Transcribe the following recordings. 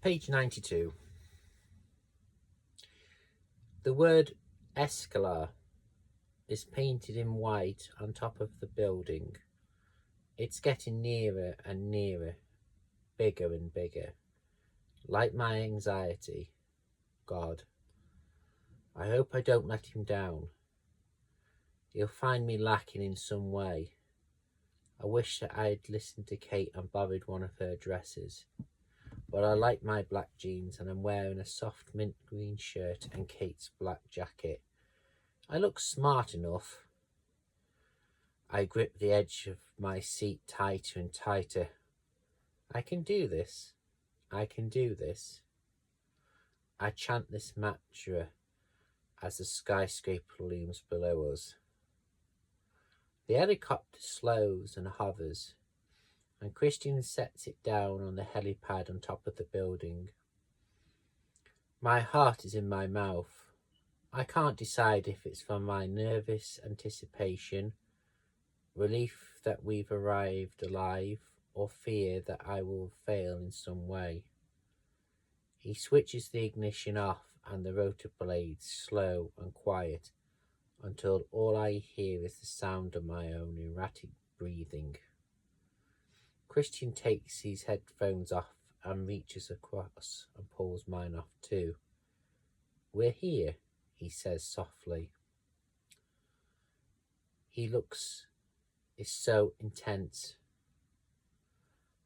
Page 92. The word escalar is painted in white on top of the building. It's getting nearer and nearer, bigger and bigger. Like my anxiety. God, I hope I don't let him down. He'll find me lacking in some way. I wish that I'd listened to Kate and borrowed one of her dresses. But I like my black jeans and I'm wearing a soft mint green shirt and Kate's black jacket. I look smart enough. I grip the edge of my seat tighter and tighter. I can do this. I can do this. I chant this mantra as the skyscraper looms below us. The helicopter slows and hovers, and Christian sets it down on the helipad on top of the building. My heart is in my mouth. I can't decide if it's from my nervous anticipation, relief that we've arrived alive, or fear that I will fail in some way. He switches the ignition off and the rotor blades slow and quiet until all I hear is the sound of my own erratic breathing. Christian takes his headphones off and reaches across and pulls mine off too. We're here, he says softly. He looks is so intense,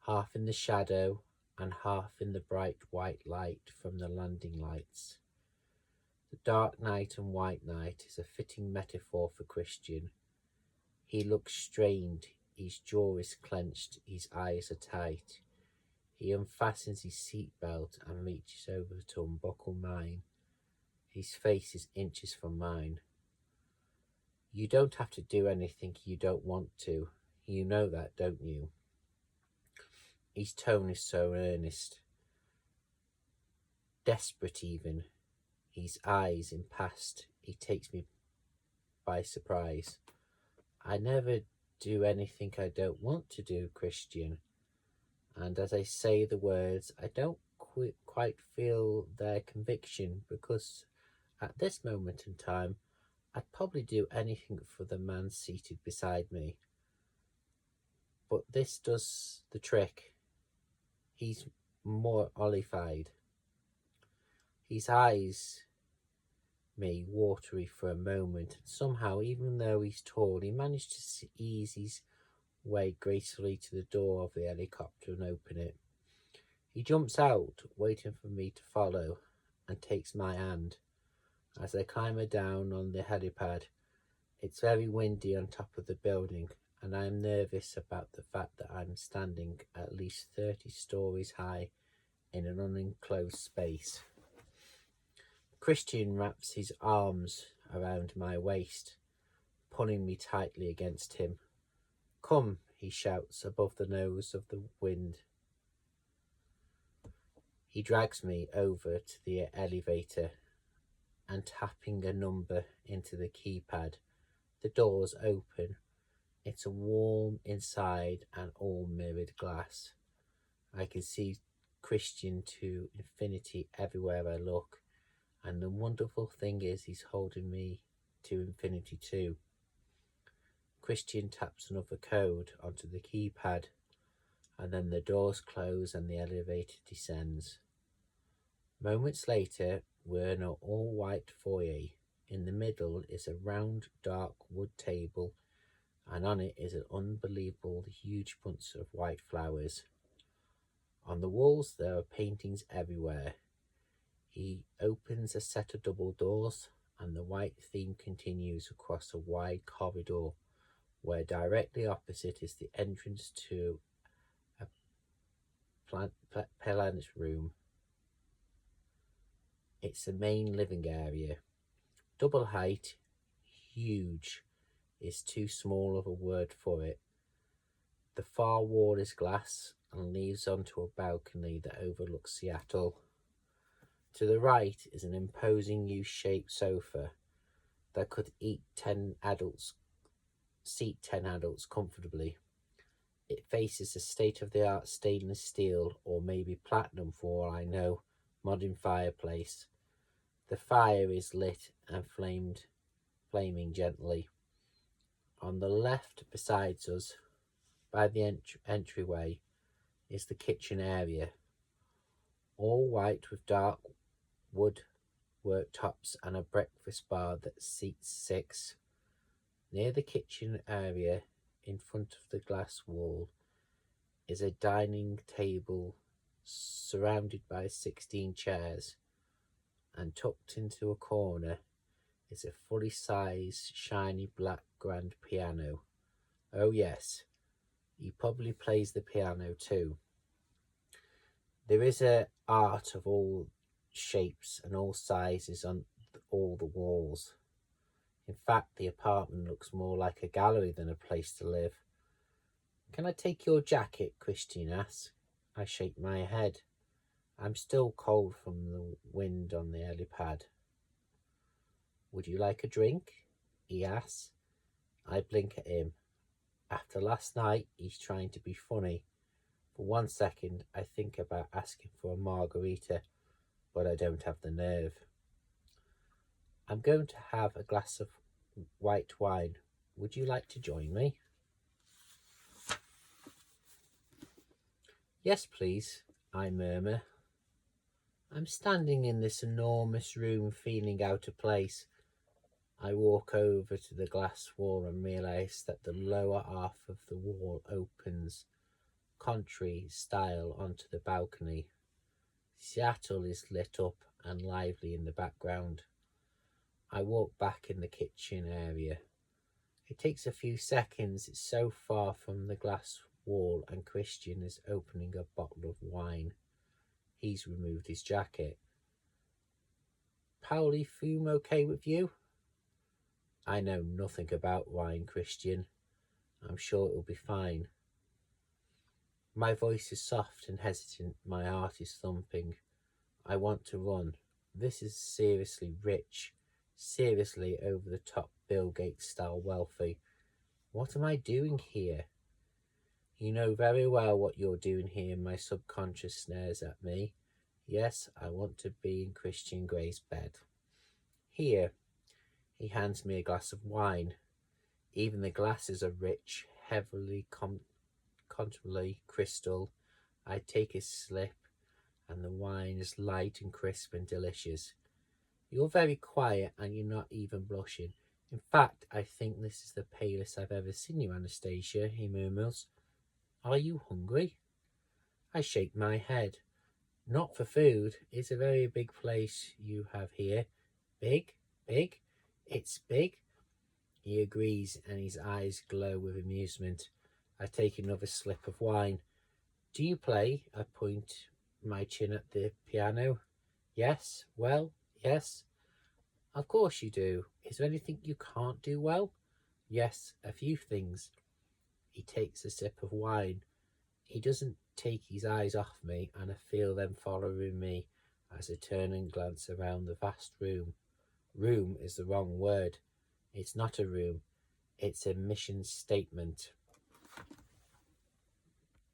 half in the shadow and half in the bright white light from the landing lights. The dark night and white night is a fitting metaphor for Christian. He looks strained, his jaw is clenched, his eyes are tight. He unfastens his seatbelt and reaches over to unbuckle mine. His face is inches from mine. You don't have to do anything you don't want to. You know that, don't you? His tone is so earnest, desperate even. His eyes impassed. He takes me by surprise. I never do anything I don't want to do, Christian. And as I say the words, I don't quite feel their conviction, because at this moment in time, I'd probably do anything for the man seated beside me. But this does the trick. He's more olified. His eyes me watery for a moment, and somehow, even though he's tall, he managed to ease his way gracefully to the door of the helicopter and open it. He jumps out, waiting for me to follow, and takes my hand. As I climb down on the helipad, it's very windy on top of the building, and I am nervous about the fact that I'm standing at least 30 stories high in an unenclosed space. Christian wraps his arms around my waist, pulling me tightly against him. Come, he shouts above the nose of the wind. He drags me over to the elevator and tapping a number into the keypad. The doors open. It's a warm inside and all mirrored glass. I can see Christian to infinity everywhere I look. And the wonderful thing is he's holding me to infinity too. Christian taps another code onto the keypad, and then the doors close and the elevator descends. Moments later, we're in an all-white foyer. In the middle is a round, dark wood table, and on it is an unbelievable huge bunch of white flowers. On the walls there are paintings everywhere. He opens a set of double doors, and the white theme continues across a wide corridor, where directly opposite is the entrance to a planet's room. It's the main living area. Double height, huge, is too small of a word for it. The far wall is glass and leads onto a balcony that overlooks Seattle. To the right is an imposing U-shaped sofa that could seat 10 adults comfortably. It faces a state-of-the-art stainless steel, or maybe platinum for all I know, modern fireplace. The fire is lit and flaming gently. On the left beside us, by the entryway, is the kitchen area, all white with dark wood worktops and a breakfast bar that seats 6. Near the kitchen area, in front of the glass wall, is a dining table surrounded by 16 chairs, and tucked into a corner is a fully sized, shiny black grand piano. Oh yes, he probably plays the piano too. There is a art of all shapes and all sizes on all the walls. In fact, the apartment looks more like a gallery than a place to live. Can I take your jacket? Christian asks. I shake my head. I'm still cold from the wind on the helipad. Would you like a drink? He asks. I blink at him. After last night, he's trying to be funny. For 1 second, I think about asking for a margarita, but I don't have the nerve. I'm going to have a glass of white wine. Would you like to join me? Yes, please, I murmur. I'm standing in this enormous room feeling out of place. I walk over to the glass wall and realise that the lower half of the wall opens contrary style onto the balcony. Seattle is lit up and lively in the background. I walk back in the kitchen area. It takes a few seconds. It's so far from the glass wall, and Christian is opening a bottle of wine. He's removed his jacket. Pauli fume okay with you? I know nothing about wine, Christian. I'm sure it'll be fine. My voice is soft and hesitant. My heart is thumping. I want to run. This is seriously rich. Seriously over the top Bill Gates style wealthy. What am I doing here? You know very well what you're doing here. My subconscious snares at me. Yes, I want to be in Christian Grey's bed. Here. He hands me a glass of wine. Even the glasses are rich, heavily constantly crystal. I take a sip, and the wine is light and crisp and delicious. You're very quiet, and you're not even blushing. In fact, I think this is the palest I've ever seen you, Anastasia, he murmurs. Are you hungry? I shake my head. Not for food. It's a very big place you have here. Big? Big? It's big? He agrees, and his eyes glow with amusement. I take another slip of wine. Do you play? I point my chin at the piano. Yes, well, yes. Of course you do. Is there anything you can't do well? Yes, a few things. He takes a sip of wine. He doesn't take his eyes off me, and I feel them following me as I turn and glance around the vast room. Room is the wrong word. It's not a room. It's a mission statement.